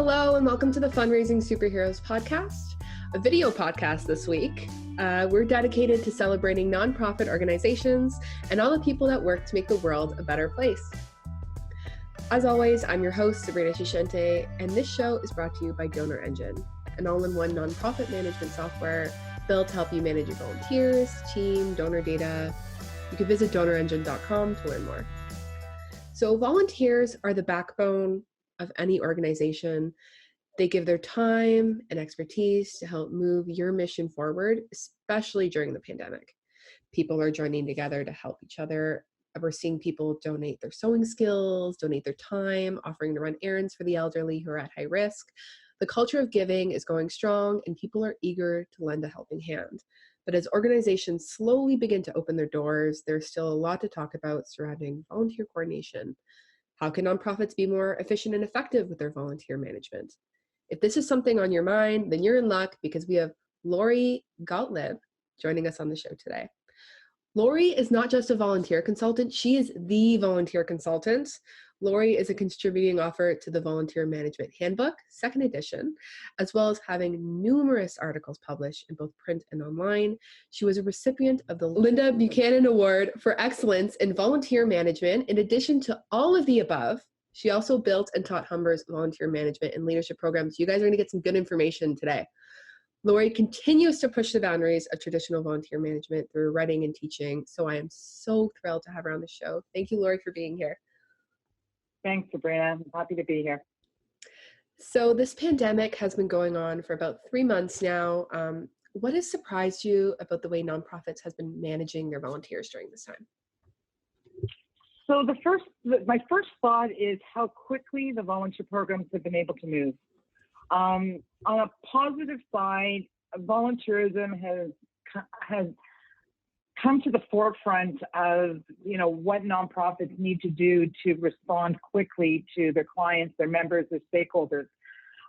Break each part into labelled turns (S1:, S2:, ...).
S1: Hello and welcome to the Fundraising Superheroes podcast, a video podcast this week. We're dedicated to celebrating nonprofit organizations and all the people that work to make the world a better place. As always, I'm your host, Sabrina, and this show is brought to you by Donor Engine, an all-in-one nonprofit management software built to help you manage your volunteers, team, donor data. You can visit donorengine.com to learn more. So volunteers are the backbone of any organization. They give their time and expertise to help move your mission forward, especially during the pandemic. People are joining together to help each other. We're seeing people donate their sewing skills, donate their time, offering to run errands for the elderly who are at high risk. The culture of giving is going strong and people are eager to lend a helping hand. But as organizations slowly begin to open their doors, there's still a lot to talk about surrounding volunteer coordination. How can nonprofits be more efficient and effective with their volunteer management? If this is something on your mind, then you're in luck because we have Lori Gotlieb joining us on the show today. Lori is not just a volunteer consultant, she is the volunteer consultant. Lori is a contributing author to the Volunteer Management Handbook, 2nd edition, as well as having numerous articles published in both print and online. She was a recipient of the Linda Buchanan Award for Excellence in Volunteer Management. In addition to all of the above, she also built and taught Humber's volunteer management and leadership programs. You guys are going to get some good information today. Lori continues to push the boundaries of traditional volunteer management through writing and teaching, so I am so thrilled to have her on the show. Thank you, Lori, for being here.
S2: Thanks, Sabrina. I'm happy to be here.
S1: So this pandemic has been going on for about 3 months now. What has surprised you about the way nonprofits has been managing their volunteers during this time?
S2: So my first thought is how quickly the volunteer programs have been able to move. On a positive side, volunteerism has come to the forefront of what nonprofits need to do to respond quickly to their clients, their members, their stakeholders,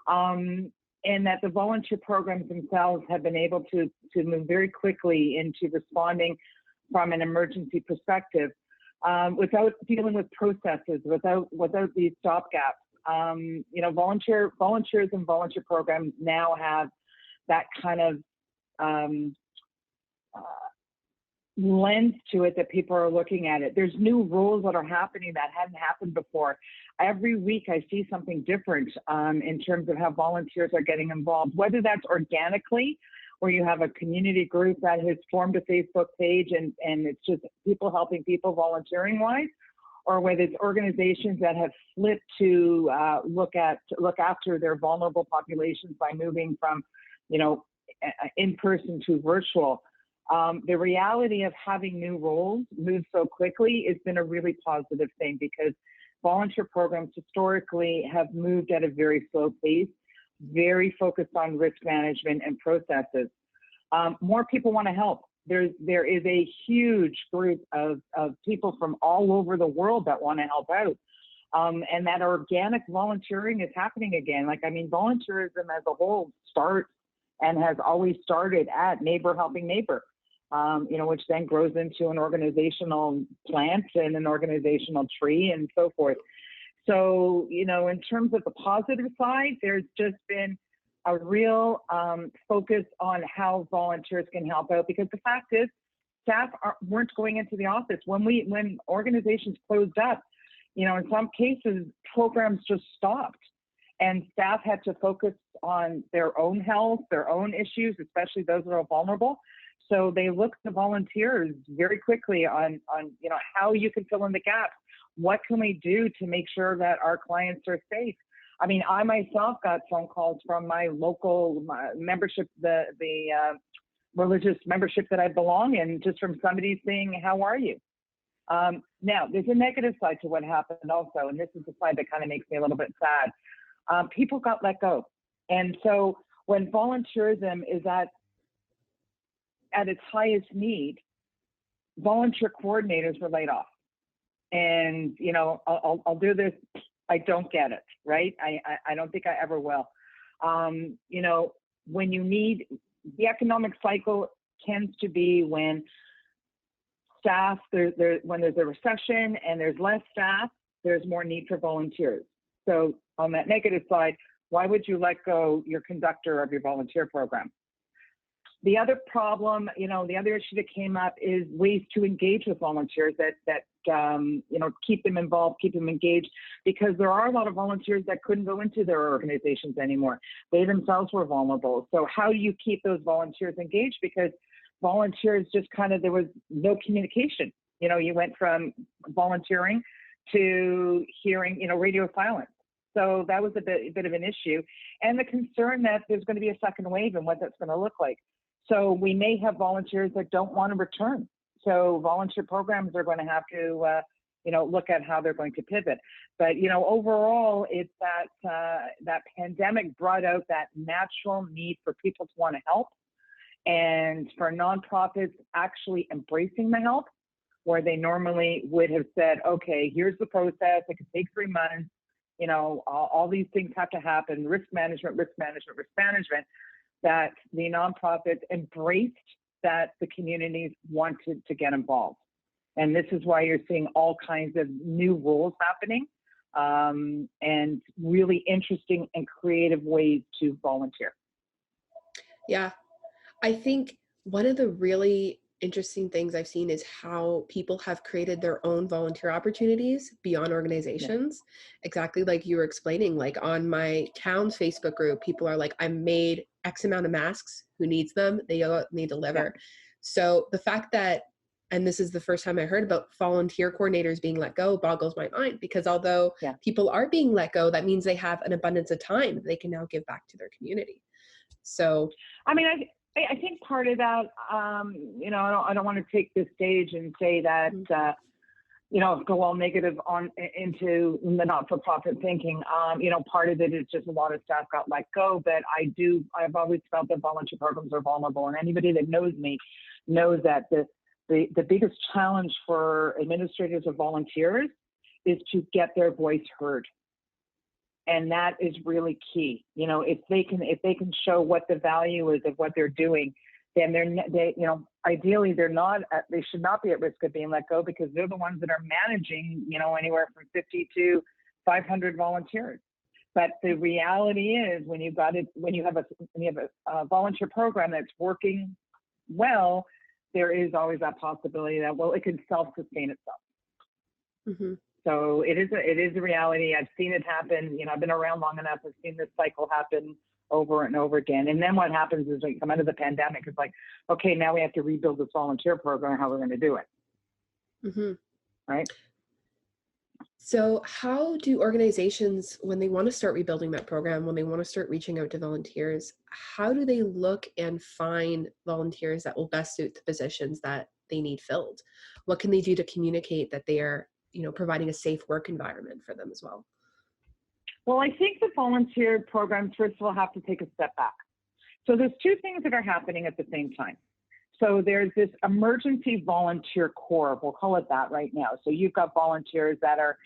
S2: and that the volunteer programs themselves have been able to move very quickly into responding from an emergency perspective without dealing with processes, without these stopgaps. Volunteers and volunteer programs now have that kind of lens to it that people are looking at it. There's new rules that are happening that hadn't happened before. Every week I see something different in terms of how volunteers are getting involved, whether that's organically, where you have a community group that has formed a Facebook page and it's just people helping people volunteering wise, or whether it's organizations that have flipped to look after their vulnerable populations by moving from, in person to virtual. The reality of having new roles move so quickly has been a really positive thing because volunteer programs historically have moved at a very slow pace, very focused on risk management and processes. More people want to help. There is a huge group of people from all over the world that want to help out. And that organic volunteering is happening again. Volunteerism as a whole starts and has always started at neighbor helping neighbor. Which then grows into an organizational plant and an organizational tree and so forth. So, in terms of the positive side, there's just been a real focus on how volunteers can help out because the fact is staff weren't going into the office. When organizations closed up, in some cases, programs just stopped and staff had to focus on their own health, their own issues, especially those that are vulnerable. So they look to volunteers very quickly on how you can fill in the gaps. What can we do to make sure that our clients are safe? I myself got phone calls from my local membership, the religious membership that I belong in, just from somebody saying, "How are you?" Now, there's a negative side to what happened also, and this is the side that kind of makes me a little bit sad. People got let go, and so when volunteerism is at its highest need, volunteer coordinators were laid off. And, I'll do this. I don't get it, right? I don't think I ever will. When you need, the economic cycle tends to be when staff, when there's a recession and there's less staff, there's more need for volunteers. So on that negative side, Why would you let go your conductor of your volunteer program? The other problem, the other issue that came up is ways to engage with volunteers that keep them involved, keep them engaged, because there are a lot of volunteers that couldn't go into their organizations anymore. They themselves were vulnerable. So how do you keep those volunteers engaged? Because volunteers just there was no communication. You went from volunteering to hearing, radio silence. So that was a bit of an issue. And the concern that there's going to be a second wave and what that's going to look like. So we may have volunteers that don't want to return. So volunteer programs are going to have to, look at how they're going to pivot. But, overall, it's that pandemic brought out that natural need for people to want to help, and for nonprofits actually embracing the help, where they normally would have said, okay, here's the process. It could take 3 months. All these things have to happen, risk management, that the nonprofits embraced that the communities wanted to get involved. And this is why you're seeing all kinds of new rules happening, and really interesting and creative ways to volunteer.
S1: Yeah, I think one of the really interesting things I've seen is how people have created their own volunteer opportunities beyond organizations. Yeah. Exactly like you were explaining, like on my town's Facebook group, people are like, I made X amount of masks. Who needs them? They need to deliver. Yeah. So the fact that, and this is the first time I heard about volunteer coordinators being let go, boggles my mind, because although people are being let go, that means they have an abundance of time that they can now give back to their community. So,
S2: I think part of that, I don't want to take this stage and say that, go all negative into the not-for-profit thinking. Part of it is just a lot of staff got let go, but I've always felt that volunteer programs are vulnerable, and anybody that knows me knows that the biggest challenge for administrators or volunteers is to get their voice heard. And that is really key. If they can show what the value is of what they're doing, then ideally they should not be at risk of being let go, because they're the ones that are managing, anywhere from 50 to 500 volunteers. But the reality is, when you have a volunteer program that's working well, there is always that possibility that it can self-sustain itself. Mm-hmm. So it is a reality. I've seen it happen. I've been around long enough. I've seen this cycle happen over and over again. And then what happens is, when you come out of the pandemic, it's like, okay, now we have to rebuild this volunteer program. How we're going to do it, mm-hmm. Right?
S1: So how do organizations, when they want to start rebuilding that program, when they want to start reaching out to volunteers, how do they look and find volunteers that will best suit the positions that they need filled? What can they do to communicate that they are providing a safe work environment for them as well?
S2: Well, I think the volunteer programs, first of all, have to take a step back. So there's two things that are happening at the same time. So there's this emergency volunteer corps, we'll call it that right now. So you've got volunteers that are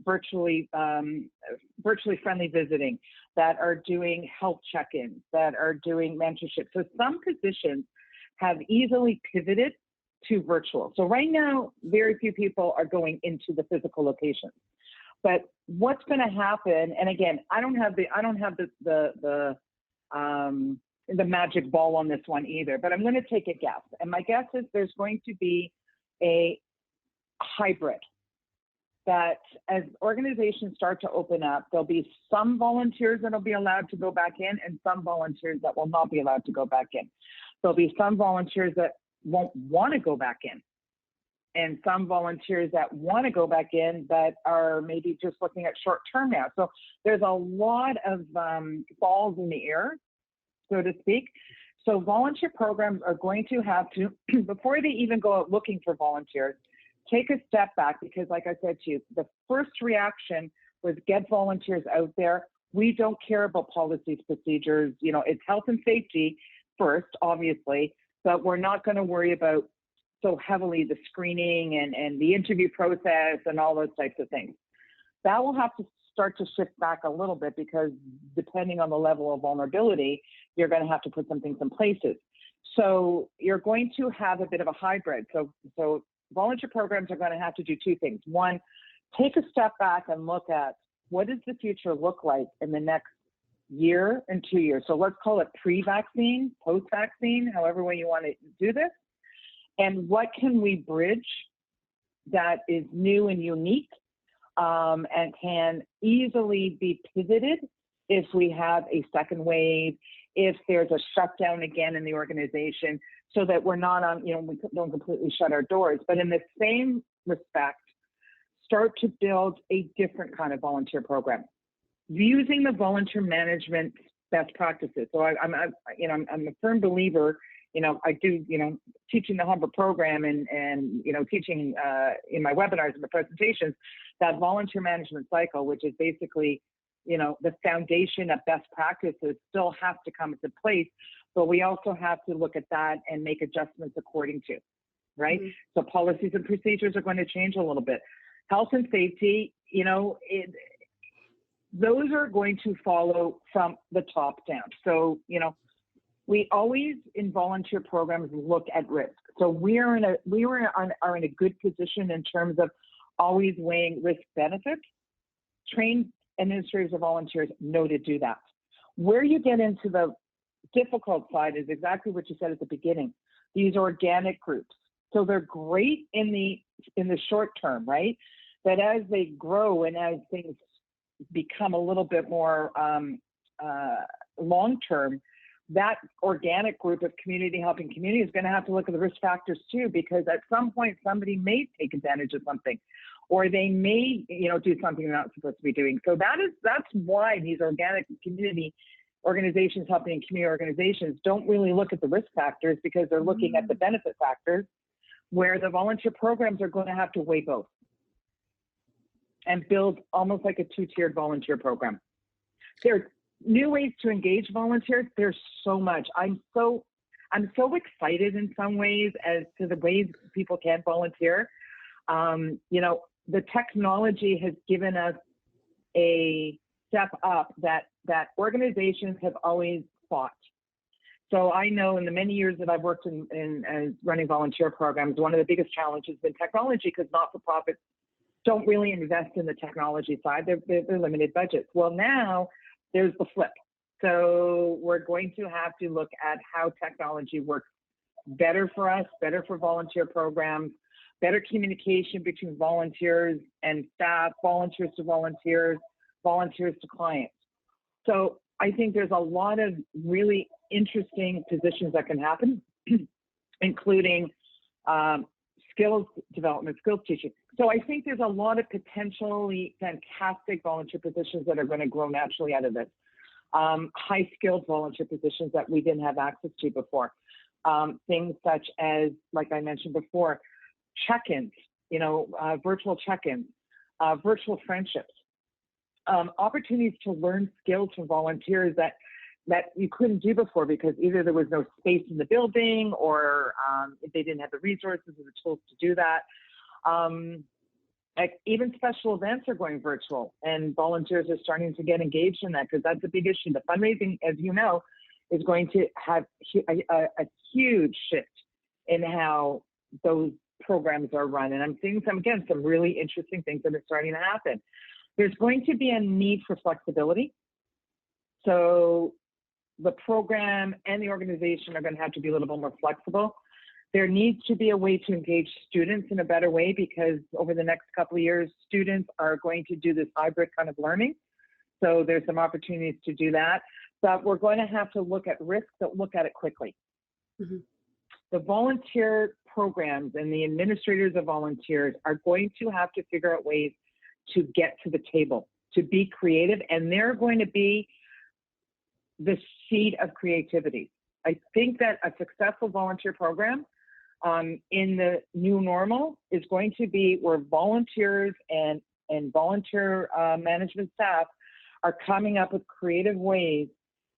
S2: virtually friendly visiting, that are doing health check-ins, that are doing mentorship. So some positions have easily pivoted to virtual. So right now, very few people are going into the physical locations. But what's going to happen? And again, I don't have the magic ball on this one either. But I'm going to take a guess, and my guess is there's going to be a hybrid. That as organizations start to open up, there'll be some volunteers that will be allowed to go back in, and some volunteers that will not be allowed to go back in. There'll be some volunteers that won't want to go back in, and some volunteers that want to go back in but are maybe just looking at short term now. So there's a lot of balls in the air, so to speak. So volunteer programs are going to have to, before they even go out looking for volunteers, take a step back, because like I said to you, the first reaction was get volunteers out there. We don't care about policies, procedures, it's health and safety first, obviously, but we're not going to worry about so heavily the screening and the interview process and all those types of things. That will have to start to shift back a little bit, because depending on the level of vulnerability, you're going to have to put some things in places. So you're going to have a bit of a hybrid. So volunteer programs are going to have to do two things. One, take a step back and look at what does the future look like in the next year and 2 years. So let's call it pre-vaccine, post-vaccine, however way you want to do this. And what can we bridge that is new and unique and can easily be pivoted if we have a second wave, if there's a shutdown again in the organization, so that we're not on, we don't completely shut our doors. But in the same respect, start to build a different kind of volunteer program using the volunteer management best practices. So I'm a firm believer. I do, teaching the Humber program and teaching in my webinars and the presentations, that volunteer management cycle, which is basically, the foundation of best practices, still has to come into place, but we also have to look at that and make adjustments according to, right? Mm-hmm. So policies and procedures are going to change a little bit. Health and safety, those are going to follow from the top down. So, we always in volunteer programs look at risk. So we are in a good position in terms of always weighing risk benefits. Trained administrators or volunteers know to do that. Where you get into the difficult side is exactly what you said at the beginning. These organic groups. So they're great in the short term, right? But as they grow and as things become a little bit more long term, that organic group of community helping community is going to have to look at the risk factors too, because at some point somebody may take advantage of something, or they may, do something they're not supposed to be doing. So that's why these organic community organizations helping community organizations don't really look at the risk factors, because they're looking at the benefit factors, where the volunteer programs are going to have to weigh both and build almost like a two-tiered volunteer program. There's new ways to engage volunteers. There's so much. I'm so excited in some ways as to the ways people can volunteer. The technology has given us a step up that organizations have always fought. So I know in the many years that I've worked in running volunteer programs, one of the biggest challenges has been technology, because not-for-profits don't really invest in the technology side. They're limited budgets. Well, now there's the flip. So we're going to have to look at how technology works better for us, better for volunteer programs, better communication between volunteers and staff, volunteers to volunteers, volunteers to clients. So I think there's a lot of really interesting positions that can happen, including skills development, skills teaching. So I think there's a lot of potentially fantastic volunteer positions that are going to grow naturally out of this. High-skilled volunteer positions that we didn't have access to before. Things such as, like I mentioned before, check-ins, virtual check-ins, virtual friendships, opportunities to learn skills from volunteers that you couldn't do before, because either there was no space in the building, or they didn't have the resources or the tools to do that. Like even special events are going virtual, and volunteers are starting to get engaged in that, because that's a big issue. The fundraising, as you know, is going to have a huge shift in how those programs are run. And I'm seeing some really interesting things that are starting to happen. There's going to be a need for flexibility. So the program and the organization are going to have to be a little bit more flexible. There needs to be a way to engage students in a better way, because over the next couple of years, students are going to do this hybrid kind of learning. So there's some opportunities to do that. But we're going to have to look at risks, but look at it quickly. Mm-hmm. The volunteer programs and the administrators of volunteers are going to have to figure out ways to get to the table, to be creative, and they're going to be the seed of creativity. I think that a successful volunteer program in the new normal is going to be where volunteers and volunteer management staff are coming up with creative ways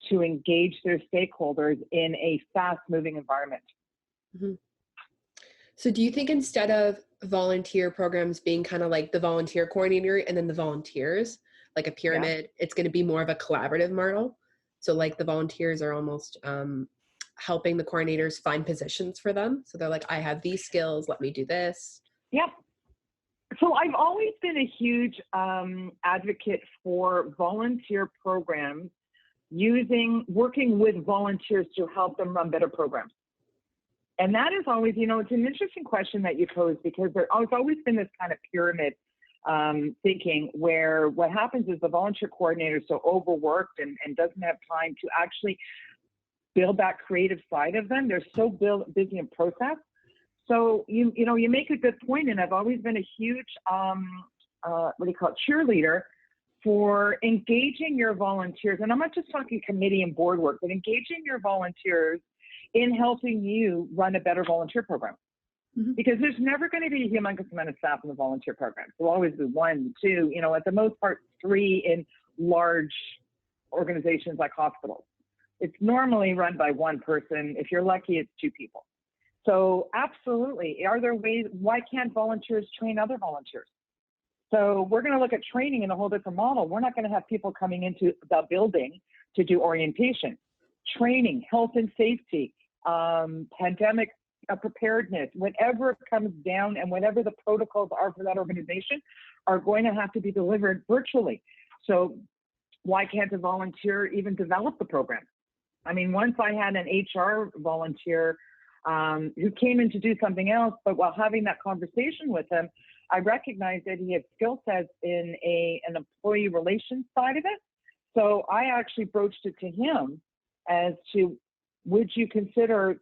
S2: to engage their stakeholders in a fast-moving environment.
S1: Mm-hmm. So do you think instead of volunteer programs being kind of like the volunteer coordinator and then the volunteers, like a pyramid, it's going to be more of a collaborative model? So like the volunteers are almost helping the coordinators find positions for them. So they're like, I have these skills, let me do this.
S2: Yep. So I've always been a huge advocate for volunteer programs working with volunteers to help them run better programs. And that is always, it's an interesting question that you pose, because there's always been this kind of pyramid thinking where what happens is the volunteer coordinator is so overworked and doesn't have time to actually build that creative side of them. They're so busy in process. So you make a good point, and I've always been a huge cheerleader for engaging your volunteers. And I'm not just talking committee and board work, but engaging your volunteers in helping you run a better volunteer program. Mm-hmm. Because there's never going to be a humongous amount of staff in the volunteer program. There'll always be 1, 2, at the most part 3 in large organizations like hospitals. It's normally run by 1 person. If you're lucky, it's 2 people. So absolutely, are there ways, why can't volunteers train other volunteers? So we're going to look at training in a whole different model. We're not going to have people coming into the building to do orientation. Training, health and safety, pandemic preparedness, whatever comes down and whatever the protocols are for that organization are going to have to be delivered virtually. So why can't a volunteer even develop the program? I mean, once I had an HR volunteer who came in to do something else, but while having that conversation with him, I recognized that he had skill sets in an employee relations side of it. So I actually broached it to him as to, would you consider,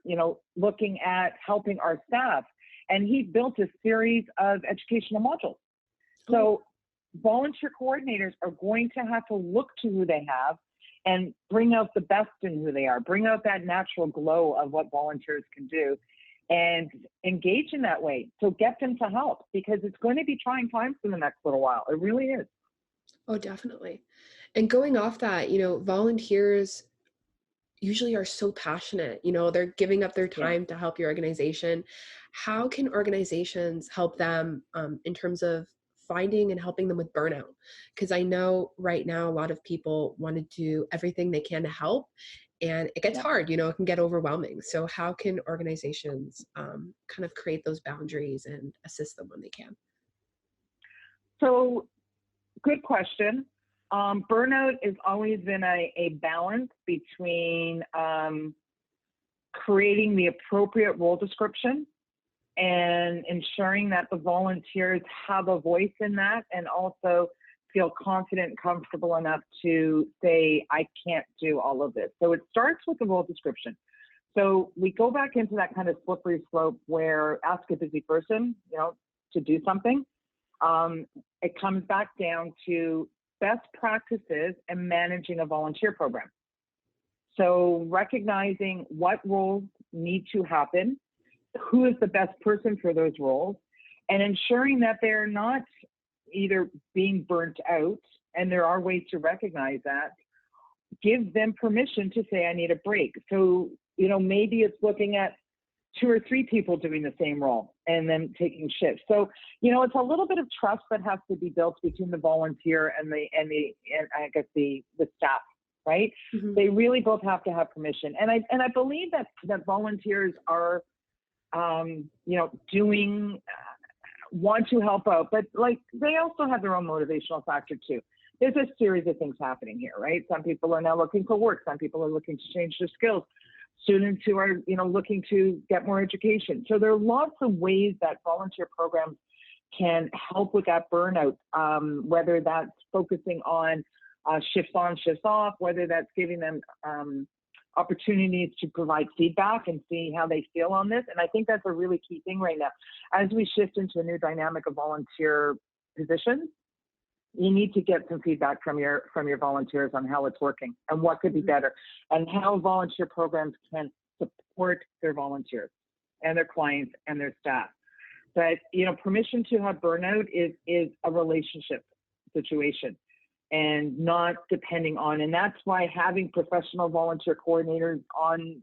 S2: looking at helping our staff? And he built a series of educational modules. So volunteer coordinators are going to have to look to who they have and bring out the best in who they are, bring out that natural glow of what volunteers can do, and engage in that way. So get them to help, because it's going to be trying times for the next little while. It really is.
S1: Oh, definitely. And going off that, volunteers usually are so passionate, they're giving up their time to help your organization. How can organizations help them in terms of finding and helping them with burnout? Because I know right now a lot of people want to do everything they can to help, and it gets hard, it can get overwhelming. So how can organizations kind of create those boundaries and assist them when they can?
S2: So good question. Burnout has always been a balance between creating the appropriate role description and ensuring that the volunteers have a voice in that, and also feel confident and comfortable enough to say, I can't do all of this. So it starts with the role description. So we go back into that kind of slippery slope where ask a busy person, to do something. It comes back down to best practices and managing a volunteer program. So recognizing what roles need to happen, who is the best person for those roles, and ensuring that they're not either being burnt out, and there are ways to recognize that. Give them permission to say, I need a break. So, maybe it's looking at 2 or 3 people doing the same role and then taking shifts. So, it's a little bit of trust that has to be built between the volunteer and I guess the staff, right? Mm-hmm. They really both have to have permission. And I believe that volunteers are, want to help out, but they also have their own motivational factor too. There's a series of things happening here, right? Some people are now looking for work. Some people are looking to change their skills. Students who are, looking to get more education. So there are lots of ways that volunteer programs can help with that burnout, whether that's focusing on shifts on, shifts off, whether that's giving them opportunities to provide feedback and see how they feel on this. And I think that's a really key thing right now. As we shift into a new dynamic of volunteer positions, you need to get some feedback from your volunteers on how it's working and what could be better, and how volunteer programs can support their volunteers and their clients and their staff. But permission to have burnout is a relationship situation and not depending on, and that's why having professional volunteer coordinators on,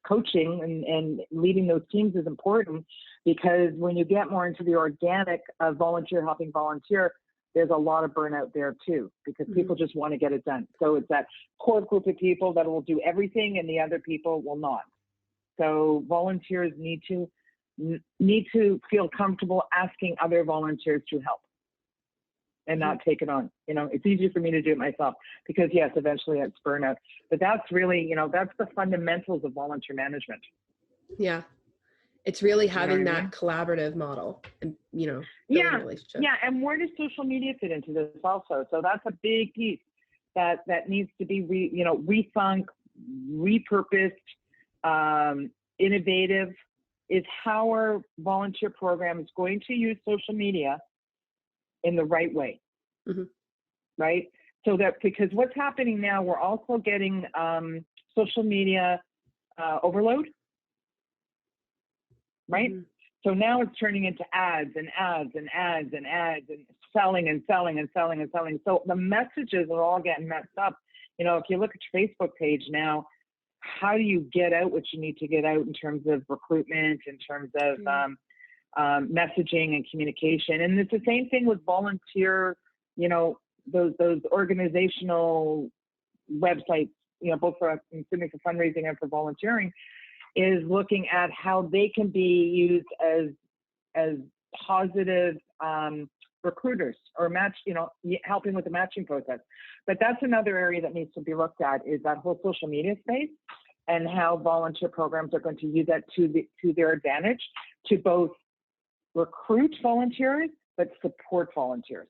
S2: coaching and leading those teams is important, because when you get more into the organic of volunteer helping volunteer, there's a lot of burnout there too, because people just want to get it done. So it's that core group of people that will do everything and the other people will not. So volunteers need to feel comfortable asking other volunteers to help. and not take it on. It's easier for me to do it myself because yes, eventually it's burnout. But that's really, that's the fundamentals of volunteer management.
S1: Yeah. It's really having
S2: I mean?
S1: that collaborative model and, building
S2: Yeah.
S1: a relationship.
S2: Yeah. And where does social media fit into this also? So that's a big piece that needs to be, rethunk, repurposed, innovative, is how our volunteer program is going to use social media in the right way.
S1: Mm-hmm.
S2: Right? So that, because what's happening now, we're also getting social media overload, right?
S1: Mm-hmm.
S2: So now it's turning into ads and ads and ads and ads and selling and selling and selling and selling. So the messages are all getting messed up. If you look at your Facebook page now, how do you get out what you need to get out in terms of recruitment, in terms of messaging and communication? And it's the same thing with volunteer, those organizational websites, both for fundraising and for volunteering, is looking at how they can be used as positive recruiters or helping with the matching process. But that's another area that needs to be looked at, is that whole social media space and how volunteer programs are going to use that to their advantage to both recruit volunteers but support volunteers.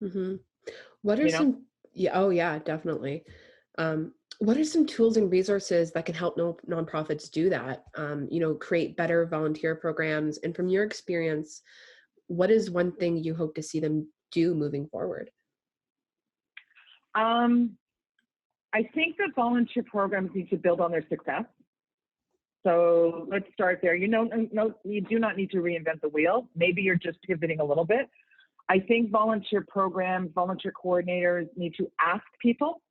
S1: Mm-hmm. What are some? Yeah. Oh, yeah, definitely. What are some tools and resources that can help nonprofits do that? Create better volunteer programs. And from your experience, what is one thing you hope to see them do moving forward?
S2: I think that volunteer programs need to build on their success. So let's start there. You do not need to reinvent the wheel. Maybe you're just pivoting a little bit. I think volunteer programs, volunteer coordinators need to ask people.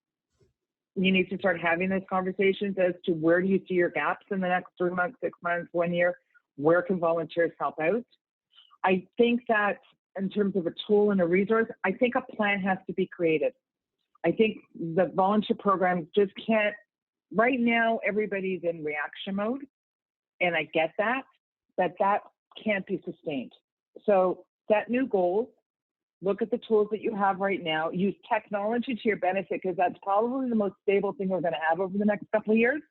S2: You need to start having those conversations as to where do you see your gaps in the next 3 months, 6 months, 1 year? Where can volunteers help out? I think that in terms of a tool and a resource, I think a plan has to be created. I think the volunteer programs just can't, right now, everybody's in reaction mode. And I get that, but that can't be sustained. So set new goals. Look at the tools that you have right now. Use technology to your benefit, because that's probably the most stable thing we're going to have over the next couple of years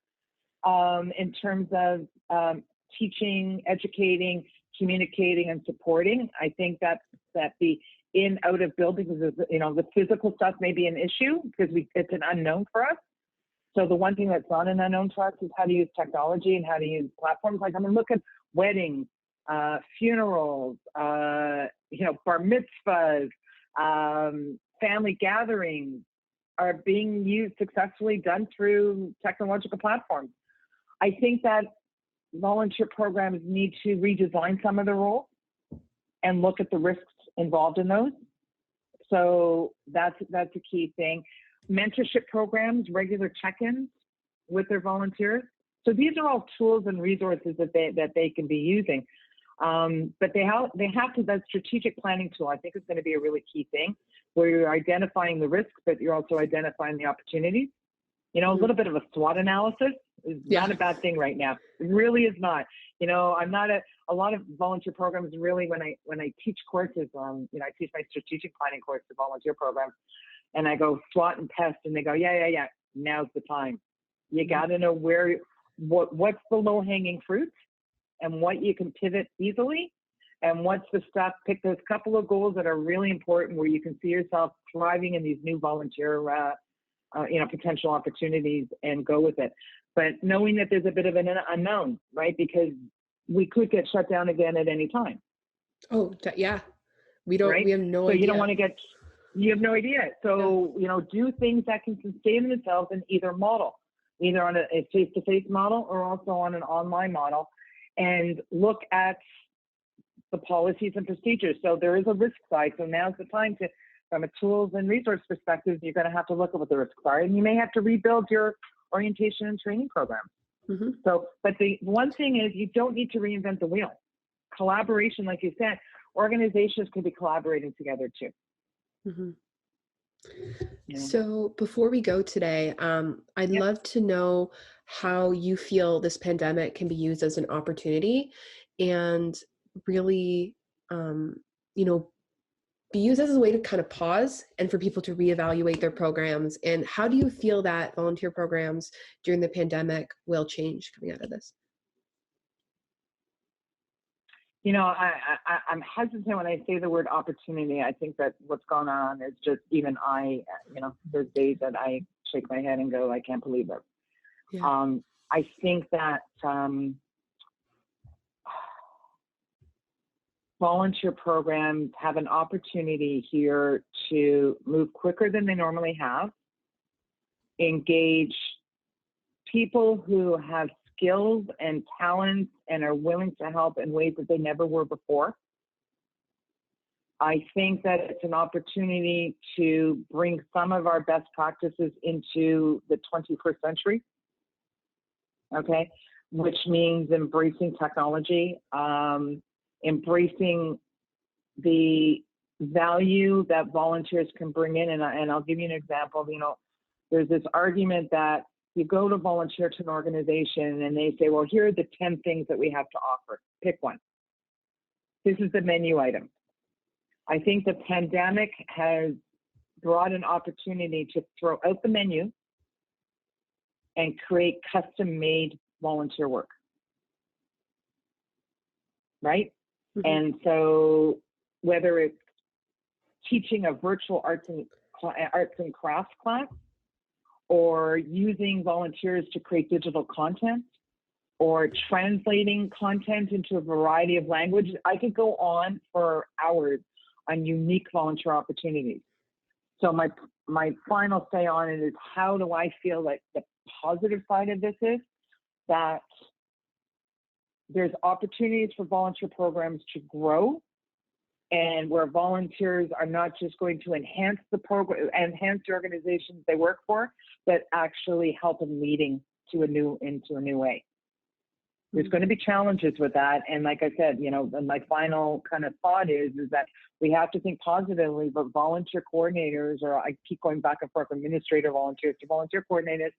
S2: in terms of teaching, educating, communicating, and supporting. I think that the in out of buildings is, the physical stuff may be an issue because it's an unknown for us. So the one thing that's not an unknown to us is how to use technology and how to use platforms. Look at weddings, funerals, bar mitzvahs, family gatherings are being used successfully, done through technological platforms. I think that volunteer programs need to redesign some of the roles and look at the risks involved in those. So that's a key thing. Mentorship programs, regular check-ins with their volunteers. So these are all tools and resources that they can be using. But they have to, that strategic planning tool, I think, is going to be a really key thing, where you're identifying the risks, but you're also identifying the opportunities. A little bit of a SWOT analysis is not a bad thing right now. It really is not. I'm not a lot of volunteer programs really, when I teach courses, I teach my strategic planning course to volunteer programs, and I go SWOT and PEST, and they go, yeah, now's the time. You got to know what's the low hanging fruit and what you can pivot easily, and what's the stuff, pick those couple of goals that are really important where you can see yourself thriving in these new volunteer potential opportunities, and go with it. But knowing that there's a bit of an unknown, right? Because we could get shut down again at any time.
S1: Oh, yeah. We have no idea.
S2: So you don't want to you have no idea. So, do things that can sustain themselves in either model, either on a face-to-face model or also on an online model, and look at the policies and procedures. So there is a risk side. So now's the time to, from a tools and resource perspective, you're going to have to look at what the risks are, and you may have to rebuild your orientation and training program. Mm-hmm. So, but the one thing is, you don't need to reinvent the wheel. Collaboration, like you said, organizations can be collaborating together too.
S1: Mm-hmm. So before we go today, I'd love to know how you feel this pandemic can be used as an opportunity, and really, be used as a way to kind of pause and for people to reevaluate their programs? And how do you feel that volunteer programs during the pandemic will change coming out of this?
S2: You know, I'm hesitant when I say the word opportunity. I think that what's going on is just even there's days that I shake my head and go, I can't believe it.
S1: Yeah.
S2: I think that volunteer programs have an opportunity here to move quicker than they normally have, engage people who have skills and talents and are willing to help in ways that they never were before. I think that it's an opportunity to bring some of our best practices into the 21st century, okay, which means embracing technology, embracing the value that volunteers can bring in. And I'll give you an example. You know, there's this argument that you go to volunteer to an organization and they say, well, here are the 10 things that we have to offer. Pick one. This is the menu item. I think the pandemic has brought an opportunity to throw out the menu and create custom-made volunteer work, right? Mm-hmm. And so whether it's teaching a virtual arts and crafts class, or using volunteers to create digital content, or translating content into a variety of languages. I could go on for hours on unique volunteer opportunities. So my final say on it is, how do I feel like the positive side of this is that there's opportunities for volunteer programs to grow, and where volunteers are not just going to enhance the program, enhance the organizations they work for, but actually help in leading into a new way. There's going to be challenges with that. And like I said, you know, my final kind of thought is that we have to think positively, but volunteer coordinators, or I keep going back and forth, administrator volunteers to volunteer coordinators,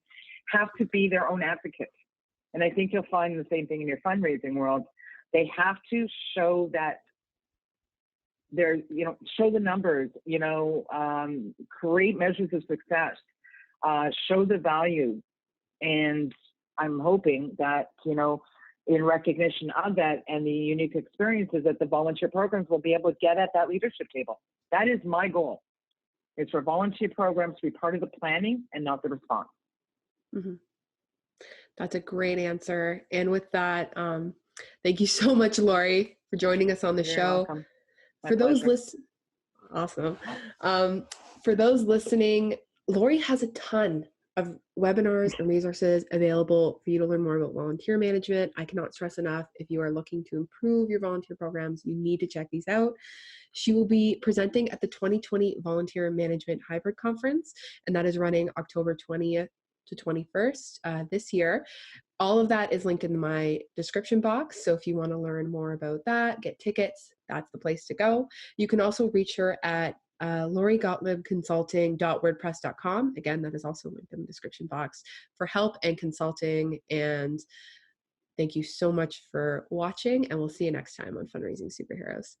S2: have to be their own advocates. And I think you'll find the same thing in your fundraising world. They have to show that show the numbers, create measures of success, show the value. And I'm hoping that, in recognition of that and the unique experiences, that the volunteer programs will be able to get at that leadership table. That is my goal. It's for volunteer programs to be part of the planning and not the response.
S1: Mm-hmm. That's a great answer. And with that, thank you so much, Lori, for joining us on the show.
S2: Welcome.
S1: For those awesome. For those listening, Lori has a ton of webinars and resources available for you to learn more about volunteer management. I cannot stress enough, if you are looking to improve your volunteer programs, you need to check these out. She will be presenting at the 2020 Volunteer Management Hybrid Conference, and that is running October 20th to 21st this year. All of that is linked in my description box. So if you want to learn more about that, get tickets, that's the place to go. You can also reach her at LoriGotliebConsulting.wordpress.com. Again, that is also linked in the description box for help and consulting. And thank you so much for watching, and we'll see you next time on Fundraising Superheroes.